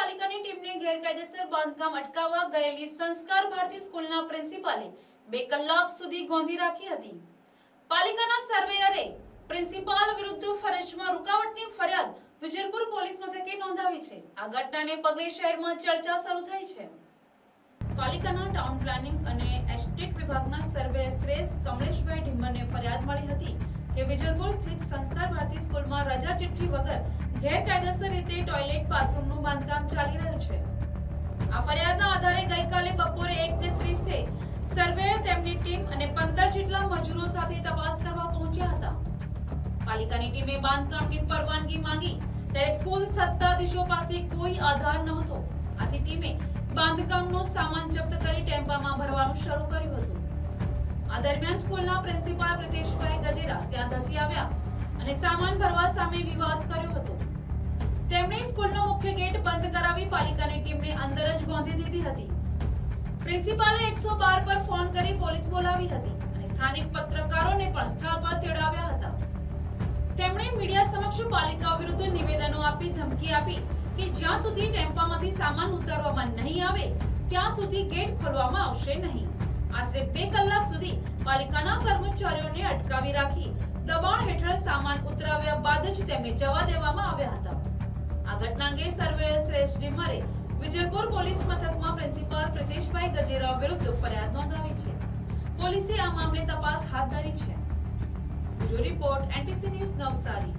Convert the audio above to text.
પાલિકાની ટીમને ગેરકાયદેસર બાંધકામ અટકાવવા ગયેલી સંસ્કાર ભારતી સ્કૂલના પ્રિન્સિપાલે 2 કલાક સુધી ગોંધી રાખી હતી. પાલિકાના સર્વેયરે પ્રિન્સિપાલ વિરુદ્ધ ફરજમાં રૂકાવટની ફરિયાદ વિજલપુર પોલીસ મથકે નોંધાવી છે. આ ઘટનાને પગલે શહેરમાં ચર્ચા શરૂ થઈ છે. પાલિકાના ટાઉન પ્લાનિંગ અને એસ્ટેટ વિભાગના સર્વેયર શ્રેષ્ઠ કમલેશભાઈ ઢીમ્મરને ફરિયાદ મળી હતી કે વિજલપુર સ્થિત સંસ્કાર ભારતી સ્કૂલમાં રજા ચિઠ્ઠી વગર ગેરકાયદેસર રીતે ટોયલેટ બાથરૂમનું બાંધકામ ચાલી રહ્યું છે. આ ફરિયાદના આધારે ગઈકાલે બપોરે 1:30 સર્વેયર તેમની ટીમ અને 15 જેટલા મજૂરો સાથે તપાસ કરવા પહોંચ્યા હતા. પાલિકાની ટીમે બાંધકામની પરવાનગી માંગી ત્યારે સ્કૂલ સત્તાધીશો પાસે કોઈ આધાર નહોતો. આથી ટીમે બાંધકામનો સામાન જપ્ત કરી ટેમ્પામાં ભરવાનું શરૂ કર્યું હતું. આ દરમિયાન સ્કૂલના પ્રિન્સિપાલ પ્રિતેશભાઈ ગજેરા ત્યાં ધસી આવ્યા અને સામાન ભરવા સામે વિવાદ કર્યો હતો. તેમણે સ્કૂલનો મુખ્ય ગેટ બંધ કરાવી પાલિકાની ટીમને અંદર જ ગોંધી દીધી હતી. પ્રિન્સિપાલે 112 પર ફોન કરી પોલીસ બોલાવી હતી અને સ્થાનિક પત્રકારોને પણ સ્થળ પર તેડાવ્યા હતા. તેમણે મીડિયા સમક્ષ પાલિકા વિરુદ્ધ નિવેદનો આપી ધમકી આપી કે જ્યાં સુધી ટેમ્પામાંથી સામાન ઉતારવામાં નહીં આવે ત્યાં સુધી ગેટ ખોલવામાં આવશે નહીં. આશરે 2 કલાક સુધી પાલિકાના કર્મચારીઓને અટકાવી રાખી દબાણ હેઠળ સામાન ઉતરાવ્યા બાદ જ તેમને જવા દેવામાં આવ્યા હતા. આ ઘટના અંગે સર્વેયર શ્રેષ્ઠ ઢીમ્મરે વિજલપુર પોલીસ મથકમાં પ્રિન્સિપાલ પ્રિતેશભાઈ ગજેરા વિરુદ્ધ ફરિયાદ નોંધાવી છે. પોલીસે આ મામલે તપાસ હાથ ધરી છે. Bureau report NTC news Navsari.